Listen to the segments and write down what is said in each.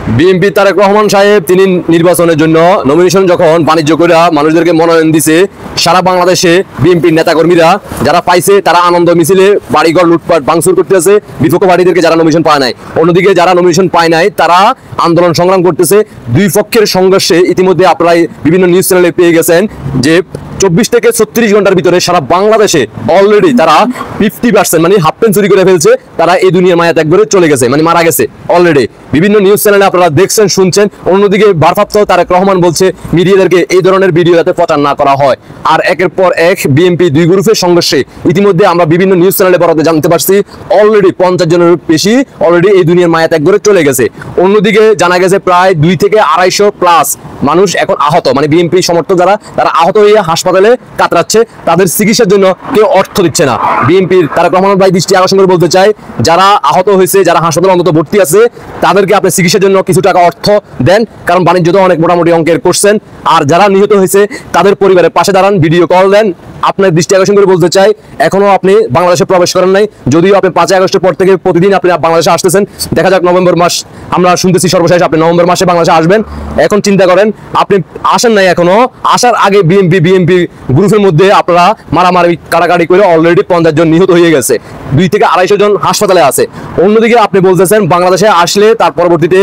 BNP Tarique Rahman সাহেব তিনি নির্বাচনের জন্য নমিনেশন যখন বাণিজ্য করে মানুষদেরকে মনোনয়ন দিছে, সারা বাংলাদেশে বিএনপির নেতাকর্মীরা যারা পাইছে তারা আনন্দ মিছিলে বাড়িঘর লুটপাট ভাঙচুর করতেছে বিপক্ষ পার্টিদেরকে যারা নমিনেশন পায় নাই। অন্যদিকে যারা নমিনেশন পায় নাই তারা আন্দোলন সংগ্রাম করতেছে। দুই পক্ষের সংঘর্ষে ইতিমধ্যে আপনারা বিভিন্ন নিউজ চ্যানেলে পেয়ে গেছেন যে 24 থেকে 36 ঘন্টার ভিতরে সারা বাংলাদেশে অলরেডি তারা 50% মানে হাফ সেঞ্চুরি করে ফেলছে। তারা এই দুনিয়ার মায়া ত্যাগ করে চলে গেছে, মানে মারা গেছে অলরেডি। বিভিন্ন নিউজ চ্যানেলে আপনারা দেখছেন শুনছেন। অন্যদিকে ভারপ্রাপ্ত তারেক রহমান বলছে মিডিয়াদেরকে এই ধরনের ভিডিও যাতে প্রচার না করা হয়। আর একের পর এক বিএনপি দুই গ্রুপের সংঘর্ষে ইতিমধ্যে আমরা বিভিন্ন নিউজ চ্যানেলে বরাতে জানতে পারছি অলরেডি 50 জনের বেশি অলরেডি এই দুনিয়ার মায়া ত্যাগ করে চলে গেছে। অন্যদিকে জানা গেছে প্রায় 2 থেকে 250 প্লাস মানুষ এখন আহত, মানে বিএনপি সমর্থক যারা তারা আহত হয়ে হাসপাতালে কাতরাচ্ছে, তাদের চিকিৎসার জন্য কেউ অর্থ দিচ্ছে না। বিএনপির তারেক রহমান ভাই দৃষ্টি আকর্ষণ করে বলতে চাই, যারা আহত হয়েছে যারা হাসপাতালে অন্তত ভর্তি আছে তাদেরকে আপনি চিকিৎসার জন্য কিছু টাকা অর্থ দেন, কারণ বাণিজ্য তো অনেক মোটামুটি অঙ্কের করছেন। আর যারা নিহত হয়েছে তাদের পরিবারের পাশে দাঁড়ান, ভিডিও কল দেন। আপনার দৃষ্টি আকর্ষণ করে বলতে চাই এখনো আপনি বাংলাদেশে প্রবেশ করেন নাই, যদিও আপনি 5 আগস্টের পর থেকে প্রতিদিন আপনি বাংলাদেশে আসতেছেন। দেখা যাক নভেম্বর মাস, আমরা শুনতেছি সর্বশেষ আপনি নভেম্বর মাসে বাংলাদেশে আসবেন। এখন চিন্তা করেন আপনি আসেন নাই এখনো, আসার আগে বিএনপি গ্রুপের মধ্যে আপনারা মারামারি কাটাকাটি করে অলরেডি 50 জন নিহত হয়ে গেছে, 2 থেকে 250 জন হাসপাতালে আছে। অন্যদিকে আপনি বলতেছেন বাংলাদেশে আসলে তার পরবর্তীতে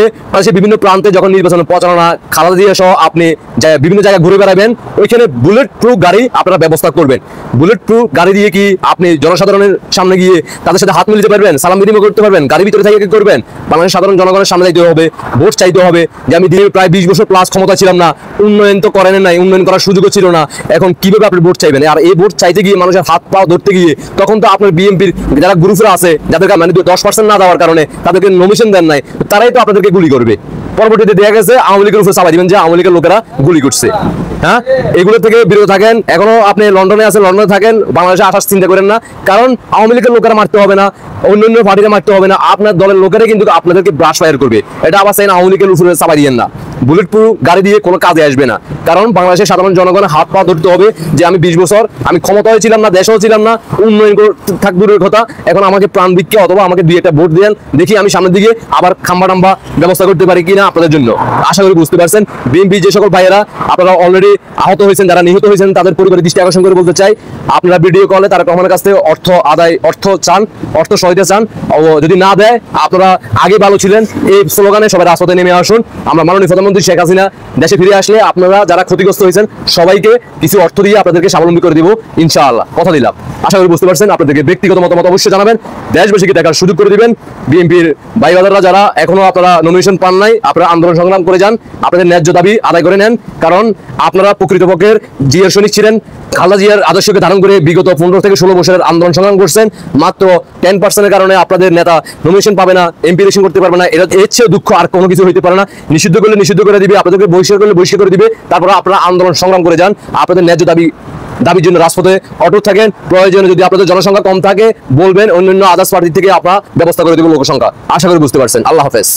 বিভিন্ন প্রান্তে যখন নির্বাচন প্রচারণা খালেদা জিয়া সহ আপনি বিভিন্ন জায়গায় ঘুরে বেড়াবেন, ওইখানে বুলেট প্রুফ গাড়ি আপনারা ব্যবস্থা করবেন। বুলেট প্রুফ গাড়ি দিয়ে কি আপনি জনসাধারণের সামনে গিয়ে তাদের সাথে হাত মিলাতে পারবেন, সালাম বিনিময় করতে পারবেন? গাড়ির ভিতরে থেকে কি করবেন? বাংলাদেশের সাধারণ জনগণের সামনে যাইতে হবে, ভোট চাইতে হবে যে আমি দিয়ে প্রায় 20 বছর প্লাস ক্ষমতা ছিলাম না, উন্নয়ন তো করেন নাই, উন্নয়ন করার সুযোগও ছিল না, এখন কিভাবে আপনি ভোট চাইবেন? আর এই ভোট চাইতে গিয়ে মানুষের হাত পা ধরতে গিয়ে তখন তো আপনার বিএনপির যারা গ্রুপরা আছে যাদেরকে মানে 10% না দেওয়ার কারণে তাদেরকে নমিনেশন দেন নাই, তারাই তো আপনাদেরকে গুলি করবে। পরবর্তীতে দেখা গেছে আওয়ামী লীগের উপরে চাপাই দিবেন যে আওয়ামী লীগের লোকেরা গুলি করছে। হ্যাঁ, এগুলো থেকে বিরত থাকেন। এখনো আপনি লন্ডনে আছেন, লন্ডনে থাকেন, বাংলাদেশে আসার চিন্তা করেন না, কারণ আওয়ামী লীগের লোকেরা মারতে হবে না, অন্যান্য পার্টিরা মারতে হবে না, আপনার দলের লোকেরা কিন্তু আপনাদেরকে ব্রাশ ফায়ার করবে। এটা আবার চাই না আওয়ামী লীগের উপরে চাপাই দিয়েন না। বুলেট প্রুফ গাড়ি দিয়ে কোনো কাজে আসবে না, কারণ বাংলাদেশের সাধারণ জনগণের হাত পা ধরতে হবে যে আমি 20 বছর আমি ক্ষমতায় ছিলাম না, দেশেও ছিলাম না, উন্নয়ন থাক দূরের কথা, এখন আমাকে প্রাণ ভিক্ষা অথবা আমাকে 2-1টা ভোট দেন, দেখি আমি সামনের দিকে আবার খাম্বা টাম্বা ব্যবস্থা করতে পারি কিনা আপনাদের জন্য। আশা করি বুঝতে পারছেন। বিএনপি যে সকল ভাইয়েরা আপনারা অলরেডি আহত হয়েছেন, যারা নিহত হয়েছেন, তাদের পরিবারের দৃষ্টি আকর্ষণ করে বলতে চাই আপনারা ভিডিও কলে তারেক রহমানের কাছ থেকে অর্থ চান, অর্থ সহায়তা চান, যদি না দেয় আপনারা আগে ভালো ছিলেন এই স্লোগানে সবাই রাজপথে নেমে আসুন। আমরা মাননীয় প্রধানমন্ত্রী শেখ হাসিনা দেশে ফিরে আসলে আপনারা যারা ক্ষতিগ্রস্ত হয়েছেন সবাইকে কিছু অর্থ দিয়ে আপনাদেরকে স্বাবলম্বী করে দিব ইনশাআল্লাহ, কথা দিলাম। আশা করি বুঝতে পারছেন। আপনাদেরকে ব্যক্তিগত মতামত অবশ্যই জানাবেন, দেশবাসীকে দেখার সুযোগ করে দিবেন। বিএনপির ভাই বাজাররা যারা এখনো আপনারা নমিনেশন পান নাই, আপনারা আন্দোলন সংগ্রাম করে যান, আপনাদের ন্যায্য দাবি আদায় করে নেন, কারণ আপনারা প্রকৃতপক্ষের জিয়ার সৈনিক ছিলেন। খালেদা জিয়ার আদর্শকে ধারণ করে বিগত 15 থেকে 16 বছরের আন্দোলন সংগ্রাম করছেন। মাত্র 10%-এর কারণে আপনাদের নেতা নমিনেশন পাবে না, এমপি ইলেকশন করতে পারবে না। এর চেয়ে দুঃখ আর কোনো কিছু হইতে পারে না। নিষিদ্ধ করলে নিষিদ্ধ করে দিবে, আপনাদেরকে বহিষ্কার করলে বহিষ্কার করে দিবে। তারপর আপনারা আন্দোলন সংগ্রাম করে যান, আপনাদের ন্যায্য দাবির জন্য রাজপথে অটুট থাকেন। প্রয়োজনে যদি আপনাদের জনসংখ্যা কম থাকে বলবেন, অন্যান্য আদার্স পার্টি থেকে আপনারা ব্যবস্থা করে দেবেন লোকসংখ্যা। আশা করি বুঝতে পারছেন। আল্লাহ হাফেজ।